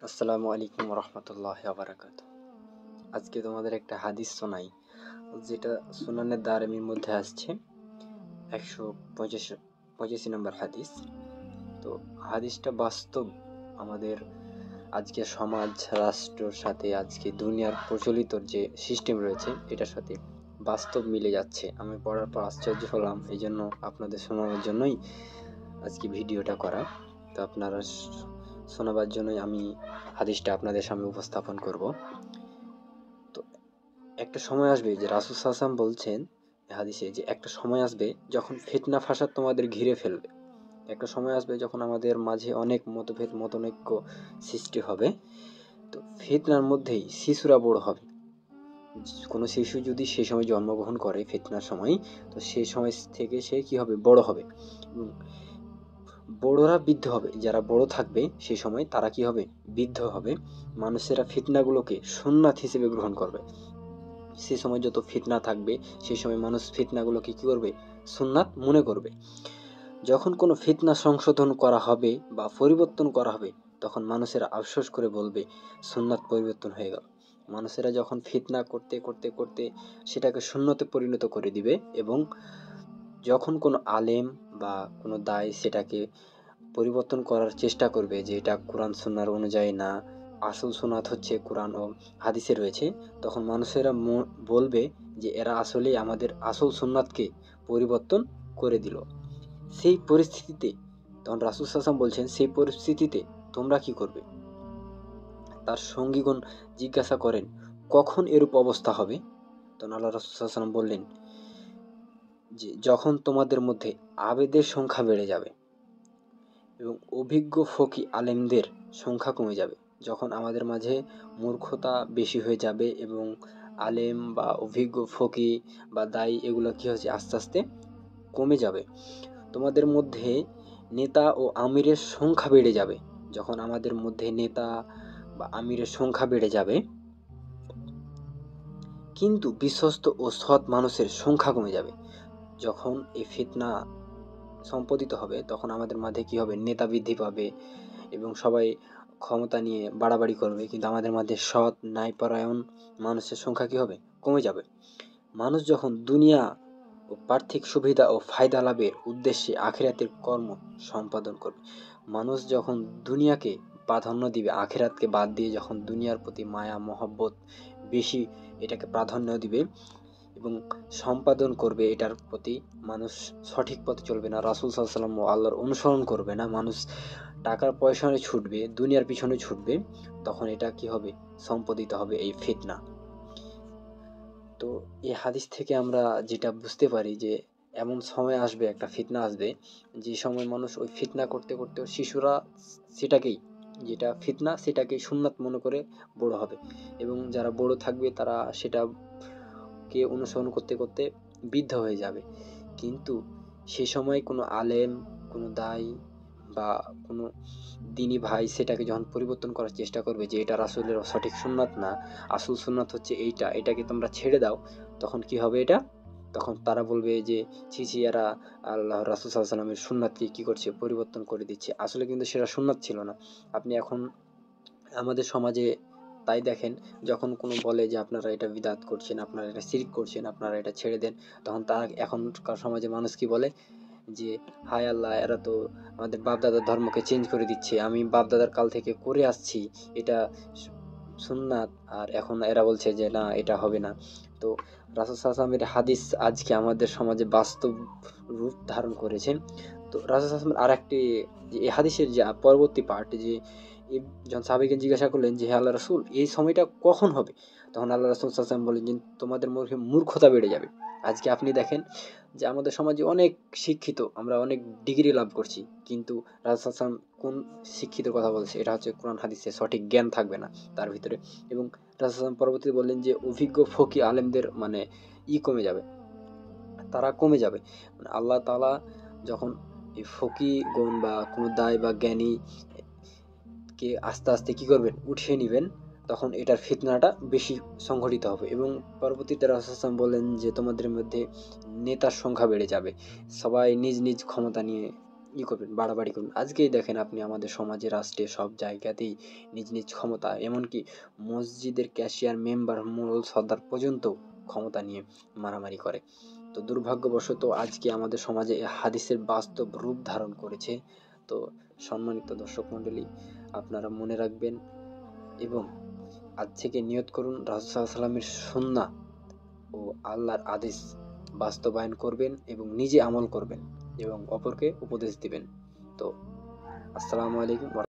আসসালামু আলাইকুম রহমতুল্লাহ বারাকাত। আজকে তোমাদের একটা হাদিস শোনাই, যেটা সুনানের দারমির মধ্যে আসছে 185 নম্বর হাদিস। তো হাদিসটা বাস্তব আমাদের আজকে সমাজ রাষ্ট্রর সাথে, আজকে দুনিয়ার প্রচলিত যে সিস্টেম রয়েছে এটার সাথে বাস্তব মিলে যাচ্ছে। আমি পড়ার পর আশ্চর্য হলাম, এই জন্য আপনাদের শোনানোর জন্যই আজকে ভিডিওটা করা। তো আপনারা শোনাবার জন্যই আমি হাদিসটা আপনাদের সামনে উপস্থাপন করব। তো একটা সময় আসবে যে রাসূল সাল্লাল্লাহু আলাইহি ওয়াসাল্লাম বলছেন হাদিসে, যে একটা সময় আসবে যখন ফিতনা ফাসাদ তোমাদের ঘিরে ফেলবে। একটা সময় আসবে যখন আমাদের মাঝে অনেক মতভেদ মতনৈক্য সৃষ্টি হবে। তো ফিতনার মধ্যেই শিশুরা বড় হবে। কোনো শিশু যদি সেই সময় জন্মগ্রহণ করে ফিতনার সময়, তো সেই সময় থেকে সে কি হবে, বড় হবে। বড়রা বৃদ্ধ হবে, যারা বড় থাকবে সেই সময় তারা কি হবে, বৃদ্ধ হবে। মানুষেরা ফিতনাগুলোকে সুন্নাত হিসেবে গ্রহণ করবে। সেই সময় যত ফিতনা থাকবে সেই সময় মানুষ ফিতনাগুলোকে কি করবে, সুন্নাত মনে করবে। যখন কোনো ফিতনা সংশোধন করা হবে বা পরিবর্তন করা হবে, তখন মানুষেরা আফসোস করে বলবে সুন্নাত পরিবর্তন হয়ে গেল। মানুষেরা যখন ফিতনা করতে করতে করতে সেটাকে সুন্নতে পরিণত করে দিবে, এবং যখন কোনো আলেম বা কোনো দায় সেটাকে পরিবর্তন করার চেষ্টা করবে যে এটা কোরআন সুন্নাহর অনুযায়ী না, আসল সুন্নাত হচ্ছে কোরআন ও হাদিসে রয়েছে, তখন মানুষেরা বলবে যে এরা আসলেই আমাদের আসল সুন্নাতকে পরিবর্তন করে দিল। সেই পরিস্থিতিতে তখন রাসূল সাল্লাল্লাহু আলাইহি ওয়াসাল্লাম বলছেন, সেই পরিস্থিতিতে তোমরা কি করবে? তার সঙ্গীগণ জিজ্ঞাসা করেন, কখন এরূপ অবস্থা হবে? তখন আল্লাহ রাসূল সাল্লাল্লাহু আলাইহি ওয়াসাল্লাম বললেন যে যখন তোমাদের মধ্যে আবেদের সংখ্যা বেড়ে যাবে এবং অভিজ্ঞ ফকি আলেমদের সংখ্যা কমে যাবে। যখন আমাদের মাঝে মূর্খতা বেশি হয়ে যাবে এবং আলেম বা অভিজ্ঞ ফকি বা দায়ী এগুলো কি হচ্ছে, আস্তে আস্তে কমে যাবে। তোমাদের মধ্যে নেতা ও আমিরের সংখ্যা বেড়ে যাবে। যখন আমাদের মধ্যে নেতা বা আমিরের সংখ্যা বেড়ে যাবে, কিন্তু বিশ্বস্ত ও সৎ মানুষের সংখ্যা কমে যাবে। যখন এই ফিতনা সম্পাদিত হবে, তখন আমাদের মাঝে কি হবে, নেতা বৃদ্ধি পাবে এবং সবাই ক্ষমতা নিয়ে বাড়াবাড়ি করবে, কিন্তু আমাদের মধ্যে সৎ ন্যায়পরায়ণ মানুষের সংখ্যা কি হবে, কমে যাবে। মানুষ যখন দুনিয়া ও পার্থিক সুবিধা ও ফায়দা লাভের উদ্দেশ্যে আখিরাতের কর্ম সম্পাদন করবে, মানুষ যখন দুনিয়াকে প্রাধান্য দিবে, আখিরাতকে বাদ দিয়ে যখন দুনিয়ার প্রতি মায়া মহব্বত বেশি এটাকে প্রাধান্য দিবে এবং সম্পাদন করবে, এটার প্রতি মানুষ সঠিক পথে চলবে না, রাসূল সাল্লাল্লাহু আলাইহি ওয়াসাল্লাম ও আল্লাহর অনুসরণ করবে না, মানুষ টাকার পয়সায় ছুটবে, দুনিয়ার পিছনে ছুটবে, তখন এটা কি হবে, সম্পাদিত হবে এই ফিতনা। তো এই হাদিস থেকে আমরা যেটা বুঝতে পারি যে এমন সময় আসবে, একটা ফিতনা আসবে, যে সময় মানুষ ওই ফিতনা করতে করতে শিশুরা সেটাকেই, যেটা ফিতনা সেটাকেই সুন্নাত মনে করে বড় হবে, এবং যারা বড় থাকবে তারা সেটাকে অনুসরণ করতে করতে বৃদ্ধ হয়ে যাবে। কিন্তু সে সময় কোনো আলেম, কোনো দায়ী বা কোনো দিনী ভাই সেটাকে যখন পরিবর্তন করার চেষ্টা করবে যে এটা রাসূলের সঠিক সুন্নাত না, আসল সুন্নাত হচ্ছে এইটা, এটাকে তোমরা ছেড়ে দাও, তখন কি হবে এটা, তখন তারা বলবে যে ছি ছি, এরা আল্লাহ রাসূল সাল্লাল্লাহু আলাইহি ওয়াসাল্লামের সুন্নাতকে কি করছে, পরিবর্তন করে দিচ্ছে। আসলে কিন্তু সেটা সুন্নাত ছিল না। আপনি এখন আমাদের সমাজে তাই দেখেন, যখন কোনো বলে যে আপনারা এটা বিদআত করছেন, আপনারা এটা শিরক করছেন, আপনারা এটা ছেড়ে দেন, তখন তারা এখনকার সমাজে মানুষ কি বলে যে হায় আল্লাহ, এরা তো আমাদের বাপদাদার ধর্মকে চেঞ্জ করে দিচ্ছে, আমি বাপদাদার কাল থেকে করে আসছি এটা সুন্নাত, আর এখন এরা বলছে যে না এটা হবে না। তো রাসূল সাল্লাল্লাহু আলাইহি ওয়াসাল্লামের হাদিস আজকে আমাদের সমাজে বাস্তব রূপ ধারণ করেছে। তো রাসূল সাল্লাল্লাহু আলাইহি ওয়াসাল্লাম আরেকটি, যে এই হাদিসের যে পরবর্তী পার্ট, যে যখন সাহাবীগণ জিজ্ঞাসা করলেন যে হে আল্লাহ রাসূল, এই সময়টা কখন হবে, তখন আল্লাহ রাসূল সাল্লাল্লাহু আলাইহি ওয়াসাল্লাম বললেন যে তোমাদের মধ্যে মূর্খতা বেড়ে যাবে। আজকে আপনি দেখেন যে আমাদের সমাজে অনেক শিক্ষিত, আমরা অনেক ডিগ্রি লাভ করছি, কিন্তু রাসূল সাল্লাল্লাহু আলাইহি ওয়াসাল্লাম কোন শিক্ষিতের কথা বলছে, এটা হচ্ছে কোরআন হাদিসের সঠিক জ্ঞান থাকবে না তার ভিতরে। এবং রাসূল সাল্লাল্লাহু আলাইহি ওয়াসাল্লাম পরবর্তীতে বললেন যে অভিজ্ঞ ফকি আলেমদের মানে কমে যাবে, তারা কমে যাবে। মানে আল্লাহ তাআলা যখন এই ফকিগণ বা কোনো দায় বা জ্ঞানী কে আস্তে আস্তে কি করবেন, উঠিয়ে নিবেন, তখন এটার ফিতনাটা বেশি সংঘটিত হবে। এবং পরবর্তীতে রাসূল সাল্লাল্লাহু আলাইহি ওয়াসাল্লাম বলেন যে তোমাদের মধ্যে নেতার সংখ্যা বেড়ে যাবে, সবাই নিজ নিজ ক্ষমতা নিয়ে করবেন, বাড়াবাড়ি করবেন। আজকেই দেখেন আপনি আমাদের সমাজে, রাষ্ট্রে সব জায়গাতেই নিজ নিজ ক্ষমতা, এমনকি মসজিদের ক্যাশিয়ার, মেম্বার, মোড়ল, সর্দার পর্যন্ত ক্ষমতা নিয়ে মারামারি করে। তো দুর্ভাগ্যবশত আজকে আমাদের সমাজে এই হাদিসের বাস্তব রূপ ধারণ করেছে। তো সম্মানিত দর্শক মণ্ডলী, আপনারা মনে রাখবেন এবং আজ থেকে নিয়ত করুন রাসূল সাল্লাল্লাহু আলাইহি ওয়াসাল্লামের সুন্নাহ ও আল্লাহর আদেশ বাস্তবায়ন করবেন এবং নিজে আমল করবেন এবং অপরকে উপদেশ দিবেন। তো আসসালামু আলাইকুম।